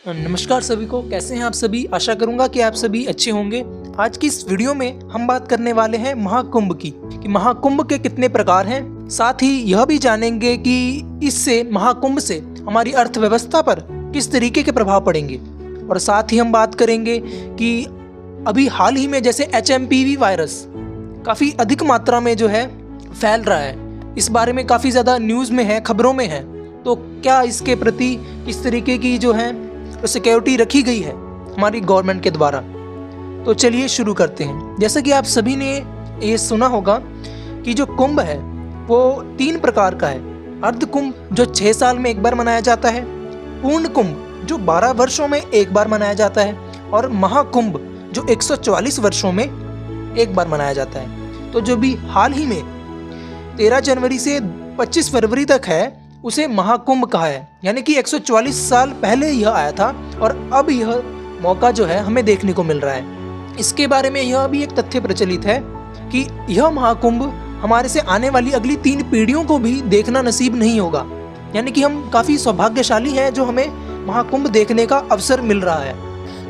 नमस्कार सभी को, कैसे हैं आप सभी। आशा करूंगा कि आप सभी अच्छे होंगे। आज की इस वीडियो में हम बात करने वाले हैं महाकुंभ की, कि महाकुंभ के कितने प्रकार हैं। साथ ही यह भी जानेंगे कि इससे महाकुंभ से हमारी अर्थव्यवस्था पर किस तरीके के प्रभाव पड़ेंगे। और साथ ही हम बात करेंगे कि अभी हाल ही में जैसे HMPV वायरस काफ़ी अधिक मात्रा में जो है फैल रहा है, इस बारे में काफ़ी ज़्यादा न्यूज़ में है, खबरों में है। तो क्या इसके प्रति किस तरीके की जो है सिक्योरिटी रखी गई है हमारी गवर्नमेंट के द्वारा। तो चलिए शुरू करते हैं। जैसा कि आप सभी ने ये सुना होगा कि जो कुंभ है वो 3 प्रकार का है। अर्ध कुंभ जो 6 साल में एक बार मनाया जाता है, पूर्ण कुंभ जो 12 वर्षों में एक बार मनाया जाता है, और महाकुंभ जो 144 वर्षों में एक बार मनाया जाता है। तो जो भी हाल ही में 13 जनवरी से 25 फरवरी तक है उसे महाकुंभ कहा है, यानी कि 144 साल पहले यह आया था और अब यह मौका जो है हमें देखने को मिल रहा है। इसके बारे में यह भी एक तथ्य प्रचलित है कि यह महाकुंभ हमारे से आने वाली अगली 3 पीढ़ियों को भी देखना नसीब नहीं होगा, यानी कि हम काफ़ी सौभाग्यशाली हैं जो हमें महाकुंभ देखने का अवसर मिल रहा है।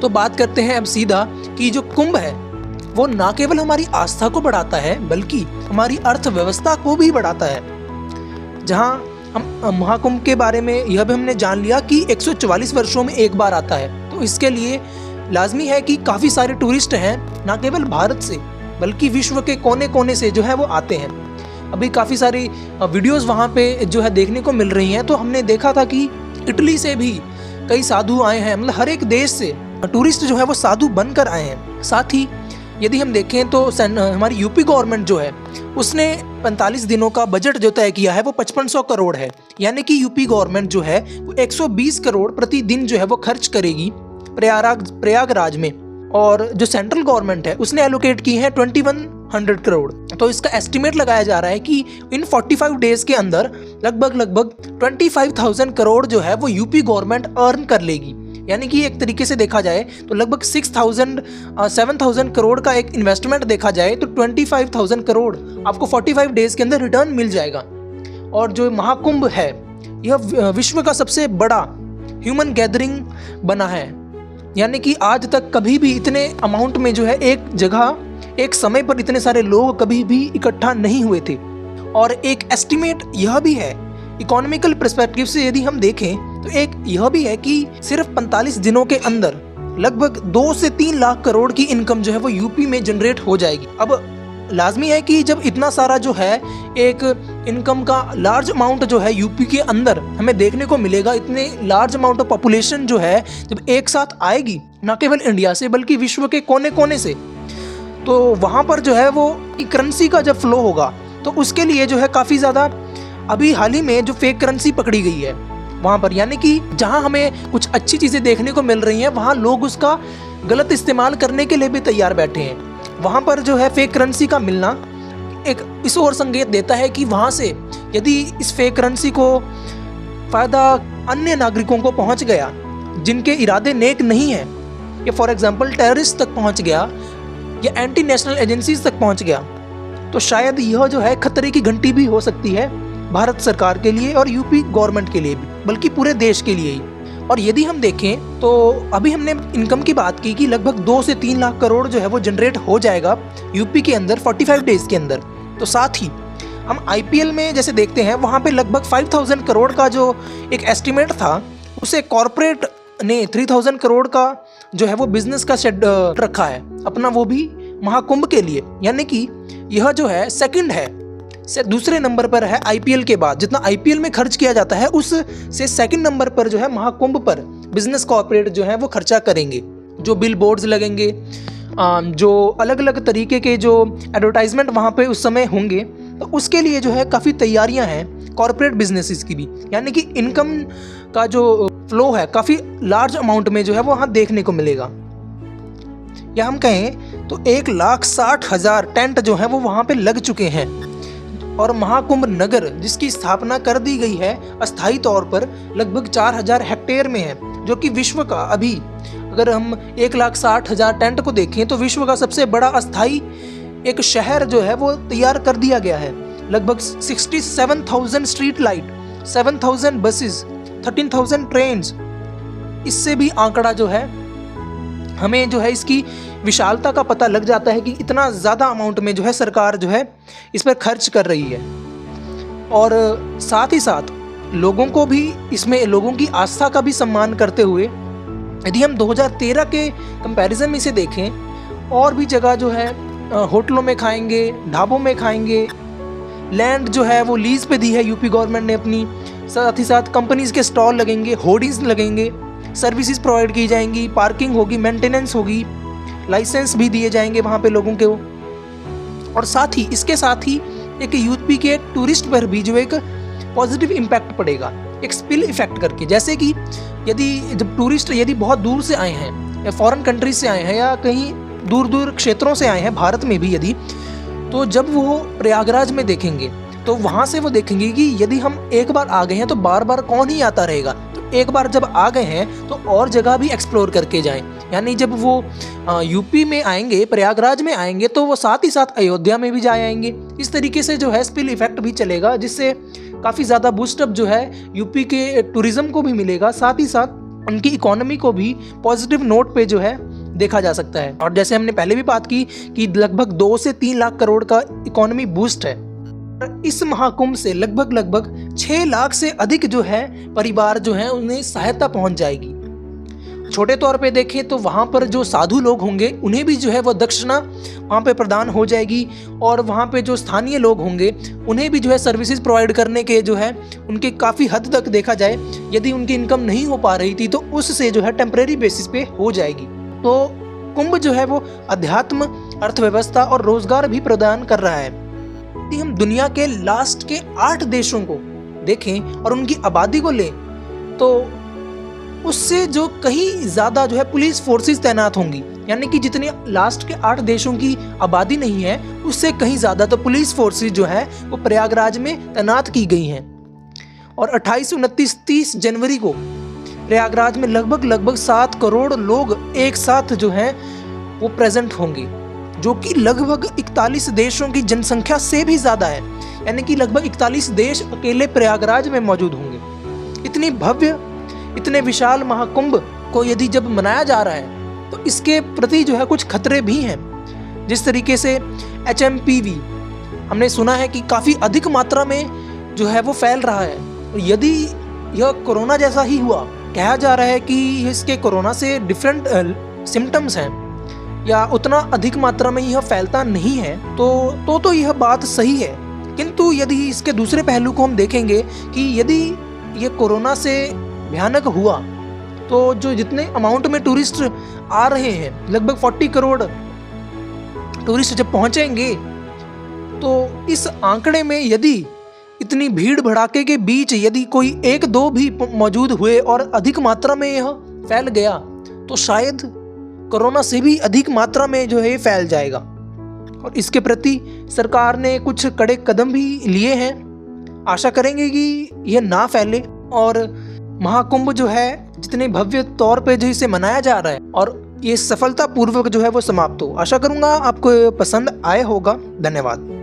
तो बात करते हैं अब सीधा कि जो कुंभ है वो ना केवल हमारी आस्था को बढ़ाता है बल्कि हमारी अर्थव्यवस्था को भी बढ़ाता है। जहाँ हम महाकुंभ के बारे में यह भी हमने जान लिया कि 144 वर्षों में एक बार आता है, तो इसके लिए लाजमी है कि काफ़ी सारे टूरिस्ट हैं, ना केवल भारत से बल्कि विश्व के कोने कोने से जो है वो आते हैं। अभी काफ़ी सारी वीडियोस वहाँ पे जो है देखने को मिल रही हैं। तो हमने देखा था कि इटली से भी कई साधु आए हैं, मतलब हर एक देश से टूरिस्ट जो है वो साधु बनकर आए हैं। साथ ही यदि हम देखें तो हमारी यूपी गवर्नमेंट जो है उसने 45 दिनों का बजट जो तय किया है वो 5500 करोड़ है, यानी कि यूपी गवर्नमेंट जो है वो 120 करोड़ प्रतिदिन जो है वो खर्च करेगी प्रयागराज में। और जो सेंट्रल गवर्नमेंट है उसने एलोकेट की है 2100 करोड़। तो इसका एस्टिमेट लगाया जा रहा है कि इन 45 डेज के अंदर लगभग 25,000 करोड़ जो है वो यूपी गवर्नमेंट अर्न कर लेगी। यानी कि एक तरीके से देखा जाए तो लगभग 7,000 करोड़ का एक इन्वेस्टमेंट देखा जाए तो 25,000 करोड़ आपको 45 डेज के अंदर रिटर्न मिल जाएगा। और जो महाकुंभ है यह विश्व का सबसे बड़ा ह्यूमन गैदरिंग बना है, यानी कि आज तक कभी भी इतने अमाउंट में जो है एक जगह एक समय पर इतने सारे लोग कभी भी इकट्ठा नहीं हुए थे। और एक एस्टिमेट यह भी है इकोनॉमिकल पर्सपेक्टिव से यदि हम देखें तो एक यह भी है कि सिर्फ 45 दिनों के अंदर लगभग 2 से 3 लाख करोड़ की इनकम जो है वो यूपी में जनरेट हो जाएगी। अब लाजमी है कि जब इतना सारा जो है एक इनकम का लार्ज अमाउंट जो है यूपी के अंदर हमें देखने को मिलेगा, इतने लार्ज अमाउंट ऑफ पॉपुलेशन जो है जब एक साथ आएगी न केवल इंडिया से बल्कि विश्व के कोने कोने से, तो वहाँ पर जो है वो करेंसी का जब फ्लो होगा तो उसके लिए जो है काफ़ी ज़्यादा अभी हाल ही में जो फेक करेंसी पकड़ी गई है वहाँ पर, यानी कि जहाँ हमें कुछ अच्छी चीज़ें देखने को मिल रही हैं वहाँ लोग उसका गलत इस्तेमाल करने के लिए भी तैयार बैठे हैं। वहाँ पर जो है फेक करेंसी का मिलना एक इस ओर संकेत देता है कि वहाँ से यदि इस फेक करेंसी को फ़ायदा अन्य नागरिकों को पहुँच गया जिनके इरादे नेक नहीं हैं, या फॉर एग्जाम्पल टेररिस्ट तक पहुँच गया या एंटी नेशनल एजेंसीज तक पहुँच गया, तो शायद यह जो है खतरे की घंटी भी हो सकती है भारत सरकार के लिए और यूपी गवर्नमेंट के लिए भी, बल्कि पूरे देश के लिए ही। और यदि हम देखें तो अभी हमने इनकम की बात की कि लगभग 2 से 3 लाख करोड़ जो है वो जनरेट हो जाएगा यूपी के अंदर 45 डेज के अंदर। तो साथ ही हम IPL में जैसे देखते हैं वहाँ पे लगभग 5,000 करोड़ का जो एक एस्टिमेट था उसे कॉरपोरेट ने 3,000 करोड़ का जो है वो बिजनेस का शेड रखा है अपना, वो भी महाकुंभ के लिए। यानी कि यह जो है सेकंड है, से दूसरे नंबर पर है IPL के बाद। जितना IPL में खर्च किया जाता है उस से सेकंड नंबर पर जो है महाकुंभ पर बिजनेस कॉर्पोरेट जो है वो खर्चा करेंगे। जो बिल बोर्ड्स लगेंगे, जो अलग अलग तरीके के जो एडवर्टाइजमेंट वहाँ पे उस समय होंगे, तो उसके लिए जो है काफ़ी तैयारियाँ हैं कॉर्पोरेट बिजनेसेस की भी। यानी कि इनकम का जो फ्लो है काफ़ी लार्ज अमाउंट में जो है वो वहाँ देखने को मिलेगा। या हम कहें तो 1,60,000 टेंट जो है वो वहाँ पे लग चुके हैं। और महाकुंभ नगर जिसकी स्थापना कर दी गई है अस्थायी तौर पर लगभग 4,000 हेक्टेयर में है, जो कि विश्व का अभी अगर हम 1,60,000 टेंट को देखें तो विश्व का सबसे बड़ा अस्थायी एक शहर जो है वो तैयार कर दिया गया है। लगभग 67,000 स्ट्रीट लाइट, 7,000 बसेस, 13,000 ट्रेन्स, इससे भी आंकड़ा जो है हमें जो है इसकी विशालता का पता लग जाता है कि इतना ज़्यादा अमाउंट में जो है सरकार जो है इस पर खर्च कर रही है। और साथ ही साथ लोगों को भी इसमें, लोगों की आस्था का भी सम्मान करते हुए, यदि हम 2013 के कंपैरिजन में इसे देखें, और भी जगह जो है होटलों में खाएंगे, ढाबों में खाएंगे, लैंड जो है वो लीज पे दी है यूपी गवर्नमेंट ने अपनी, साथ ही साथ कंपनीज के स्टॉल लगेंगे, होर्डिंग्स लगेंगे, सर्विसेज प्रोवाइड की जाएंगी, पार्किंग होगी, मेंटेनेंस होगी, लाइसेंस भी दिए जाएंगे वहाँ पे लोगों के। और साथ ही इसके साथ ही एक यूपी के टूरिस्ट पर भी जो एक पॉजिटिव इम्पैक्ट पड़ेगा, एक स्पिल इफेक्ट करके। जैसे कि जब टूरिस्ट यदि बहुत दूर से आए हैं या फॉरेन कंट्रीज से आए हैं या कहीं दूर दूर क्षेत्रों से आए हैं भारत में भी यदि, तो जब वो प्रयागराज में देखेंगे तो वहाँ से वो देखेंगे कि यदि हम एक बार आ गए हैं तो बार बार कौन ही आता रहेगा, तो एक बार जब आ गए हैं तो और जगह भी एक्सप्लोर करके जाएं। यानी जब वो यूपी में आएंगे, प्रयागराज में आएंगे, तो वो साथ ही साथ अयोध्या में भी जा आएंगे। इस तरीके से जो है स्पिल इफेक्ट भी चलेगा, जिससे काफ़ी ज़्यादा बूस्टअप जो है यूपी के टूरिज़्म को भी मिलेगा, साथ ही साथ उनकी इकोनॉमी को भी पॉजिटिव नोट पे जो है देखा जा सकता है। और जैसे हमने पहले भी बात की कि लगभग 2 से 3 लाख करोड़ का इकोनॉमी बूस्ट है। इस महाकुंभ से लगभग 6 लाख से अधिक जो है परिवार जो है उन्हें सहायता पहुंच जाएगी। छोटे तौर पे देखें तो वहाँ पर जो साधु लोग होंगे उन्हें भी जो है वो दक्षिणा वहाँ पे प्रदान हो जाएगी, और वहाँ पे जो स्थानीय लोग होंगे उन्हें भी जो है सर्विसेज प्रोवाइड करने के जो है उनके काफ़ी हद तक देखा जाए, यदि उनकी इनकम नहीं हो पा रही थी तो उससे जो है टेम्परेरी बेसिस पे हो जाएगी। तो कुंभ जो है वो अध्यात्म, अर्थव्यवस्था और रोजगार भी प्रदान कर रहा है। यदि हम दुनिया के लास्ट के 8 देशों को देखें और उनकी आबादी को लें तो उससे जो कहीं ज़्यादा जो है पुलिस फोर्सेस तैनात होंगी, यानी कि जितने लास्ट के 8 देशों की आबादी नहीं है उससे कहीं ज़्यादा तो पुलिस फोर्सेस जो है वो प्रयागराज में तैनात की गई हैं। और 28, 29, 30 जनवरी को प्रयागराज में लगभग 7 करोड़ लोग एक साथ जो हैं वो प्रेजेंट होंगे, जो कि लगभग 41 देशों की जनसंख्या से भी ज़्यादा है। यानी कि लगभग 41 देश अकेले प्रयागराज में मौजूद होंगे। इतनी भव्य, इतने विशाल महाकुंभ को यदि जब मनाया जा रहा है तो इसके प्रति जो है कुछ खतरे भी हैं। जिस तरीके से HMPV हमने सुना है कि काफ़ी अधिक मात्रा में जो है वो फैल रहा है। यदि यह कोरोना जैसा ही हुआ, कहा जा रहा है कि इसके कोरोना से डिफरेंट सिम्टम्स हैं या उतना अधिक मात्रा में यह फैलता नहीं है, तो यह बात सही है। किंतु यदि इसके दूसरे पहलू को हम देखेंगे कि यदि ये कोरोना से भयानक हुआ तो जो जितने अमाउंट में टूरिस्ट आ रहे हैं, लगभग 40 करोड़ टूरिस्ट जब पहुंचेंगे, तो इस आंकड़े में यदि इतनी भीड़ भड़ाके के बीच यदि कोई 1-2 भी मौजूद हुए और अधिक मात्रा में यह फैल गया तो शायद कोरोना से भी अधिक मात्रा में जो है ये फैल जाएगा। और इसके प्रति सरकार ने कुछ कड़े कदम भी लिए हैं। आशा करेंगे कि यह ना फैले और महाकुंभ जो है जितने भव्य तौर पे जो इसे मनाया जा रहा है और ये सफलतापूर्वक जो है वो समाप्त हो। आशा करूँगा आपको पसंद आए होगा। धन्यवाद।